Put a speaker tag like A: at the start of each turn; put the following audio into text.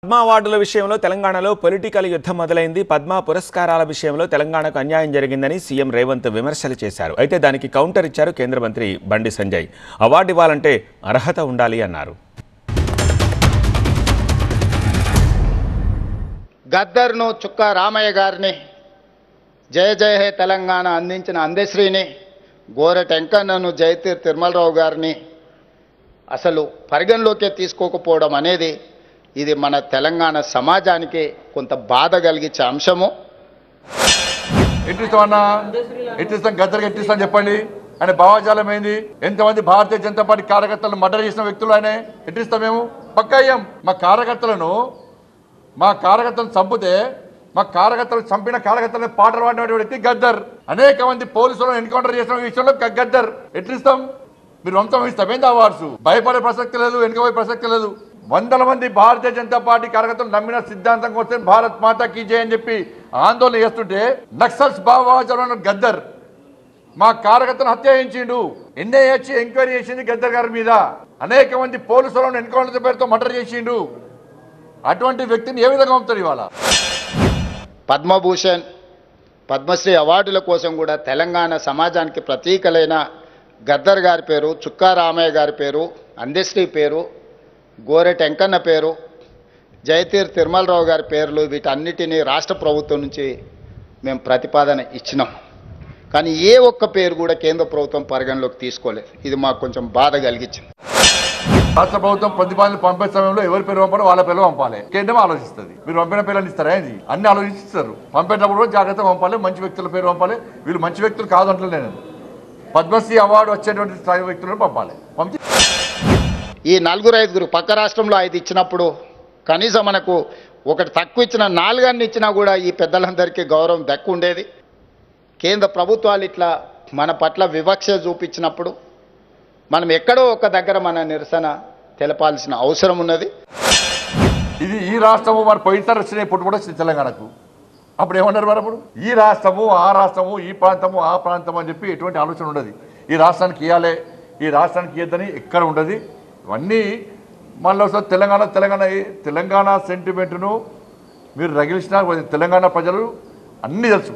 A: పద్మ అవార్డుల విషయంలో తెలంగాణలో పొలిటికల్ యుద్ధం మొదలైంది. పద్మ పురస్కారాల విషయంలో తెలంగాణకు అన్యాయం జరిగిందని సీఎం రేవంత్ విమర్శలు చేశారు. అయితే దానికి కౌంటర్ ఇచ్చారు కేంద్ర మంత్రి బండి సంజయ్. అవార్డు ఇవ్వాలంటే అర్హత ఉండాలి అన్నారు.
B: గద్దర్ను చుక్క రామయ్య గారిని, జయ జయ హే తెలంగాణ అందించిన అందశ్రీని, గోరెట వెంకన్నను, జయతీర్ తిరుమలరావు గారిని అసలు పరిగణలోకే తీసుకోకపోవడం అనేది ఇది మన తెలంగాణ సమాజానికి కొంత బాధ కలిగించే అంశము.
C: ఎట్టిస్తాం గద్దరికి ఎట్టిస్తాం చెప్పండి. ఆయన భావజాలం ఏంది? ఎంతమంది భారతీయ జనతా పార్టీ కార్యకర్తలను మర్డర్ చేసిన వ్యక్తులు ఆయన ఎట్టిస్తాం? మేము పక్కా అయ్యాం. మా కార్యకర్తలను చంపితే మా కార్యకర్తలు చంపిన కార్యకర్తలను పాటలు పాడిన వ్యక్తి గద్దర్. అనేక మంది పోలీసులను ఎన్కౌంటర్ చేసిన విషయంలో గద్దర్. ఎట్లిస్తాం? మీరు వంశం ఇస్తామేంది అవార్డ్స్? భయపడే ప్రసక్తి లేదు, వెనుకపోయే ప్రసక్తి లేదు. వందల మంది భారతీయ జనతా పార్టీ కార్యకర్తలు నమ్మిన సిద్ధాంతం వస్తే భారత్ మాతా కీ జై అని చెప్పి ఆందోళన చేస్తుంటే నక్సల్స్ భావజాలం గద్దర్ మా కార్యకర్తను హత్య చేయించిండు. ఎన్ఐఏ ఎంక్వైరీ చేసింది గద్దర్ గారి మీద. అనేక మంది పోలీసులను ఎన్కౌంటర్ పేరుతో మర్డర్ చేసిండు. అటువంటి వ్యక్తిని ఏ విధంగా పంపుతారు? ఇవాళ
B: పద్మభూషణ్, పద్మశ్రీ అవార్డుల కోసం కూడా తెలంగాణ సమాజానికి ప్రతీకలైన గద్దర్ గారి పేరు, చుక్కా రామయ్య గారి పేరు, అందశ్రీ పేరు, గోరెట వెంకన్న పేరు, జయతీర్ తిరుమలరావు గారి పేర్లు, వీటన్నిటినీ రాష్ట్ర ప్రభుత్వం నుంచి మేము ప్రతిపాదన ఇచ్చినాం. కానీ ఏ ఒక్క పేరు కూడా కేంద్ర ప్రభుత్వం పరిగణలోకి తీసుకోలేదు. ఇది మాకు కొంచెం బాధ కలిగించింది.
C: రాష్ట్ర ప్రభుత్వం ప్రతిపాదనలు పంపే సమయంలో ఎవరి పేరు పంపాలో వాళ్ళ పేరు పంపాలి. కేంద్రం ఆలోచిస్తుంది. మీరు పంపిన పేర్లను ఇస్తారా? ఇది అన్ని ఆలోచిస్తారు. పంపేటప్పుడు కూడా జాగ్రత్తగా పంపాలి. మంచి వ్యక్తుల పేరు పంపాలి. వీళ్ళు మంచి వ్యక్తులు కాదు అంటలేను. పద్మశ్రీ అవార్డు వచ్చేటువంటి స్థాయి వ్యక్తులను పంపాలి.
B: ఈ 4-5 పక్క రాష్ట్రంలో 5 ఇచ్చినప్పుడు కనీసం మనకు ఒకటి తక్కువ ఇచ్చిన 4 ఇచ్చినా కూడా ఈ పెద్దలందరికీ గౌరవం దక్కు ఉండేది. కేంద్ర ప్రభుత్వాలు ఇట్లా మన పట్ల వివక్ష చూపించినప్పుడు మనం ఎక్కడో ఒక దగ్గర మన నిరసన తెలపాల్సిన అవసరం ఉన్నది.
C: ఇది ఈ రాష్ట్రము మరి పోయినసారి వచ్చినాయి, పుట్టుబడి వచ్చింది తెలంగాణకు. అప్పుడు ఏమన్నారు? మరి అప్పుడు ఈ రాష్ట్రము ఆ రాష్ట్రము, ఈ ప్రాంతము ఆ ప్రాంతం అని చెప్పి ఎటువంటి ఆలోచన ఉండదు. ఈ రాష్ట్రానికి ఇవ్వాలి, ఈ రాష్ట్రానికి ఇవ్వద్దని ఎక్కడ ఉండదు. ఇవన్నీ మళ్ళీ ఒకసారి తెలంగాణ సెంటిమెంట్ను మీరు రగిలిసిన తెలంగాణ ప్రజలు అన్నీ తెలుసు.